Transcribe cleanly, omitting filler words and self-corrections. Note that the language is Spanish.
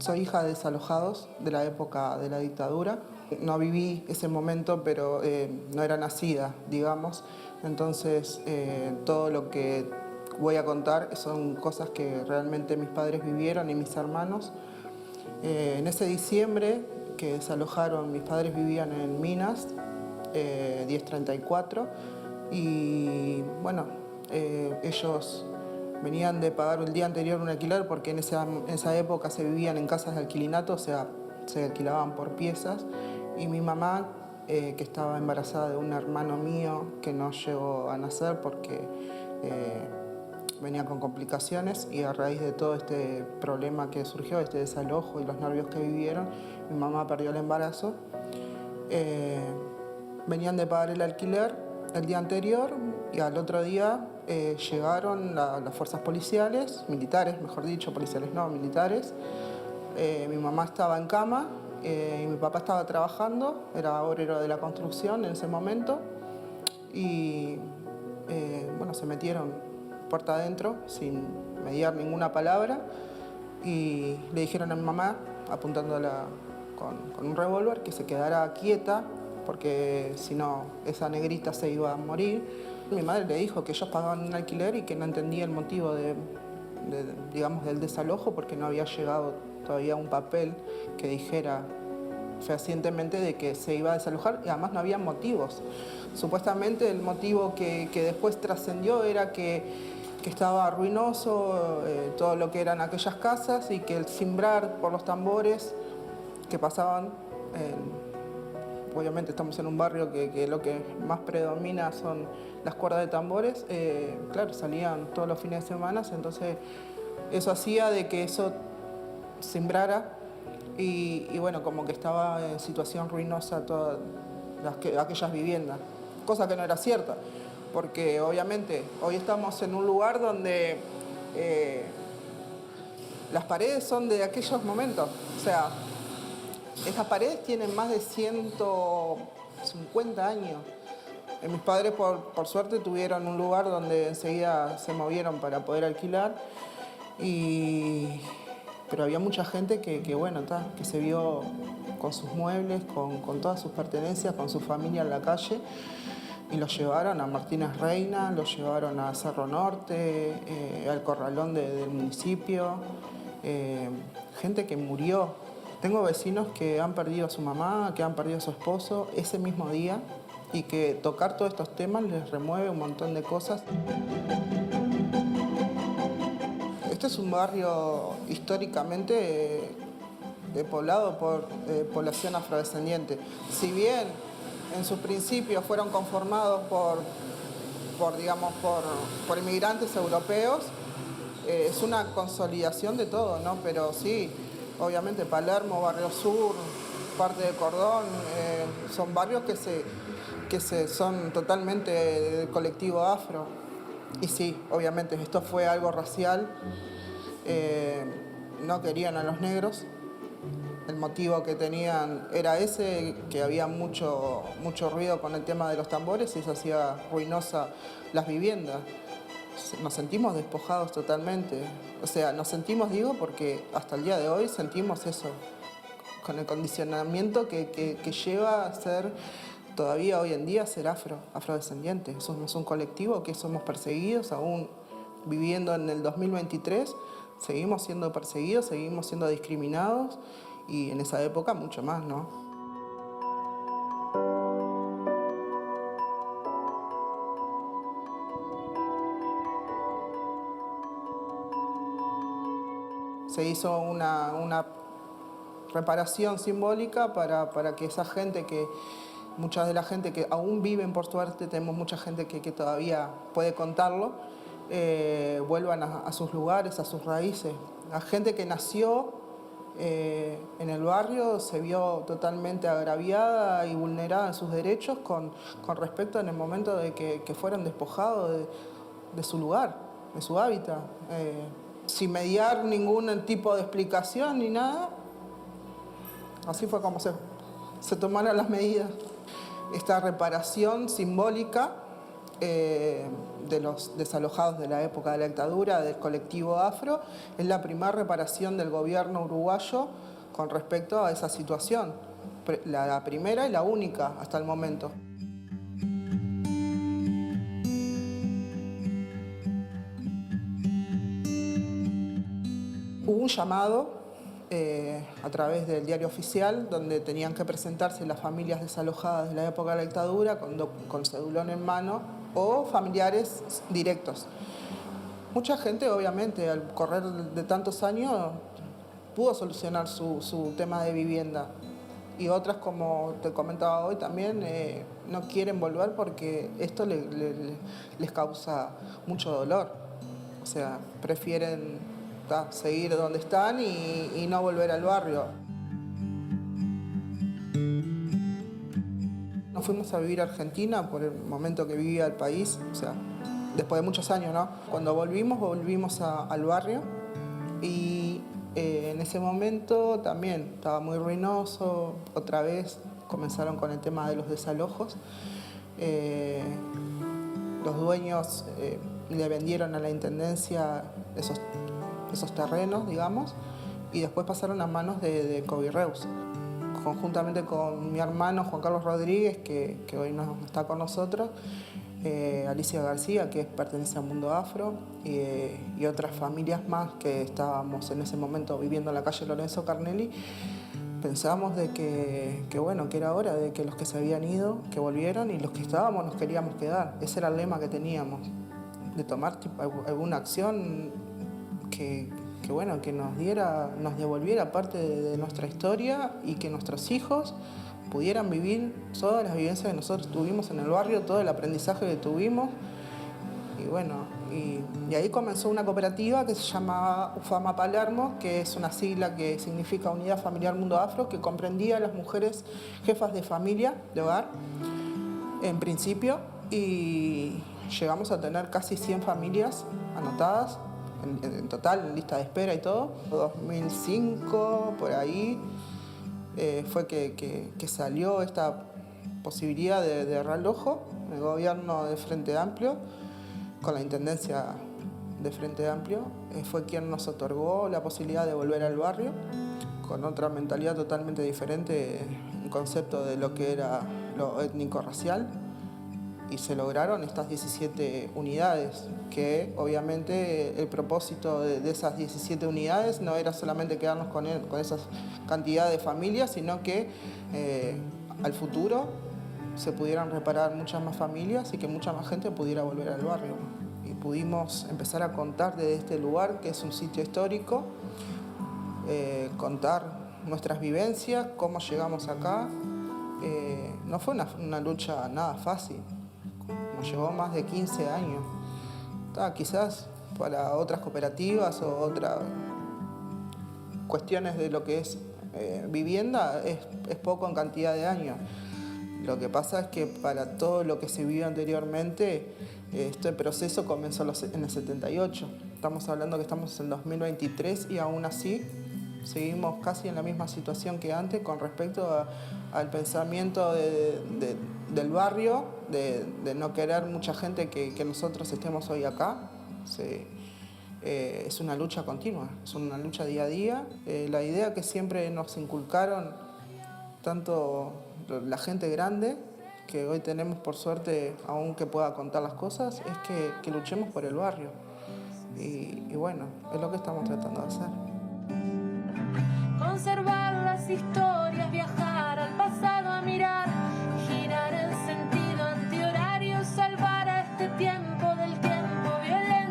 Soy hija de desalojados de la época de la dictadura. No viví ese momento, pero no era nacida, digamos. Entonces, todo lo que voy a contar son cosas que realmente mis padres vivieron y mis hermanos. En ese diciembre que desalojaron, mis padres vivían en Minas, 1034, y bueno, ellos venían de pagar el día anterior un alquiler porque en esa época se vivían en casas de alquilinato, o sea, se alquilaban por piezas. Y mi mamá, que estaba embarazada de un hermano mío que no llegó a nacer porque venía con complicaciones, y a raíz de todo este problema que surgió, este desalojo y los nervios que vivieron, mi mamá perdió el embarazo. Venían de pagar el alquiler el día anterior y al otro día llegaron las fuerzas policiales, militares, mejor dicho, policiales no, militares. Mi mamá estaba en cama y mi papá estaba trabajando, era obrero de la construcción en ese momento, y bueno, se metieron puerta adentro sin mediar ninguna palabra y le dijeron a mi mamá, apuntándola con un revólver, que se quedara quieta porque si no esa negrita se iba a morir. Mi madre le dijo que ellos pagaban un alquiler y que no entendía el motivo digamos, del desalojo, porque no había llegado todavía un papel que dijera fehacientemente de que se iba a desalojar, y además no había motivos. Supuestamente el motivo que después trascendió era que estaba ruinoso todo lo que eran aquellas casas, y que el cimbrar por los tambores que pasaban, obviamente estamos en un barrio que lo que más predomina son las cuerdas de tambores, claro, salían todos los fines de semana, entonces eso hacía de que eso cimbrara y bueno, como que estaba en situación ruinosa todas aquellas viviendas, cosa que no era cierta, porque obviamente hoy estamos en un lugar donde las paredes son de aquellos momentos, o sea, esas paredes tienen más de 150 años. Mis padres, por suerte, tuvieron un lugar donde enseguida se movieron para poder alquilar, pero había mucha gente que se vio con sus muebles, con todas sus pertenencias, con su familia en la calle, y los llevaron a Martínez Reina, los llevaron a Cerro Norte, al corralón del municipio, gente que murió. Tengo vecinos que han perdido a su mamá, que han perdido a su esposo ese mismo día, y que tocar todos estos temas les remueve un montón de cosas. Este es un barrio históricamente poblado por población afrodescendiente. Si bien en sus principios fueron conformados por inmigrantes europeos, es una consolidación de todo, ¿no? Pero sí, obviamente Palermo, Barrio Sur, parte de Cordón, son barrios que son totalmente del colectivo afro. Y sí, obviamente esto fue algo racial, no querían a los negros, el motivo que tenían era ese, que había mucho ruido con el tema de los tambores y eso hacía ruinosa las viviendas. Nos sentimos despojados totalmente, o sea, nos sentimos, digo, porque hasta el día de hoy sentimos eso, con el condicionamiento que lleva a ser, todavía hoy en día, ser afrodescendiente. Somos un colectivo que somos perseguidos, aún viviendo en el 2023, seguimos siendo perseguidos, seguimos siendo discriminados, y en esa época mucho más, ¿no? Se hizo una reparación simbólica para que esa gente mucha de la gente que aún viven, por suerte, tenemos mucha gente que todavía puede contarlo, vuelvan a sus lugares, a sus raíces. La gente que nació en el barrio se vio totalmente agraviada y vulnerada en sus derechos con respecto en el momento de que fueron despojados de su lugar, de su hábitat. Sin mediar ningún tipo de explicación ni nada, así fue como se tomaron las medidas. Esta reparación simbólica de los desalojados de la época de la dictadura, del colectivo Afro. Es la primera reparación del gobierno uruguayo con respecto a esa situación. La primera y la única hasta el momento. Hubo un llamado a través del diario oficial donde tenían que presentarse las familias desalojadas de la época de la dictadura con cedulón en mano o familiares directos. Mucha gente, obviamente, al correr de tantos años, pudo solucionar su tema de vivienda. Y otras, como te comentaba hoy también, no quieren volver porque esto les causa mucho dolor. O sea, prefieren seguir donde están y no volver al barrio. Nos fuimos a vivir a Argentina por el momento que vivía el país, o sea, después de muchos años, ¿no? Cuando volvimos al barrio y en ese momento también estaba muy ruinoso. Otra vez comenzaron con el tema de los desalojos. Los dueños le vendieron a la intendencia esos terrenos, digamos, y después pasaron a manos de Covirreus. Conjuntamente con mi hermano Juan Carlos Rodríguez, que hoy no está con nosotros, Alicia García, que pertenece al Mundo Afro, y otras familias más que estábamos en ese momento viviendo en la calle Lorenzo Carnelli, pensamos de que bueno, que era hora de que los que se habían ido, que volvieran, y los que estábamos nos queríamos quedar. Ese era el lema que teníamos, de tomar alguna acción que bueno, que nos devolviera parte de nuestra historia y que nuestros hijos pudieran vivir todas las vivencias que nosotros tuvimos en el barrio, todo el aprendizaje que tuvimos. Y bueno, y ahí comenzó una cooperativa que se llama UFAMA Palermo, que es una sigla que significa Unidad Familiar Mundo Afro, que comprendía a las mujeres jefas de familia, de hogar, en principio, y llegamos a tener casi 100 familias anotadas, en total, en lista de espera y todo. 2005, por ahí, fue que salió esta posibilidad de realojo. El gobierno de Frente Amplio, con la intendencia de Frente Amplio, fue quien nos otorgó la posibilidad de volver al barrio, con otra mentalidad totalmente diferente, un concepto de lo que era lo étnico-racial. Y se lograron estas 17 unidades, que obviamente el propósito de esas 17 unidades no era solamente quedarnos con esa cantidad de familias, sino que al futuro se pudieran reparar muchas más familias y que mucha más gente pudiera volver al barrio. Y pudimos empezar a contar desde este lugar, que es un sitio histórico, contar nuestras vivencias, cómo llegamos acá. No fue una lucha nada fácil. Nos llevó más de 15 años. Quizás para otras cooperativas o otras cuestiones de lo que es vivienda es poco en cantidad de años. Lo que pasa es que para todo lo que se vivió anteriormente, este proceso comenzó en el 78. Estamos hablando que estamos en 2023 y aún así seguimos casi en la misma situación que antes con respecto al pensamiento del barrio, de no querer mucha gente que nosotros estemos hoy acá. Es una lucha continua, es una lucha día a día. La idea que siempre nos inculcaron, tanto la gente grande, que hoy tenemos por suerte, aún que pueda contar las cosas, es que luchemos por el barrio. Y bueno, es lo que estamos tratando de hacer. Conservar las historias, viajar.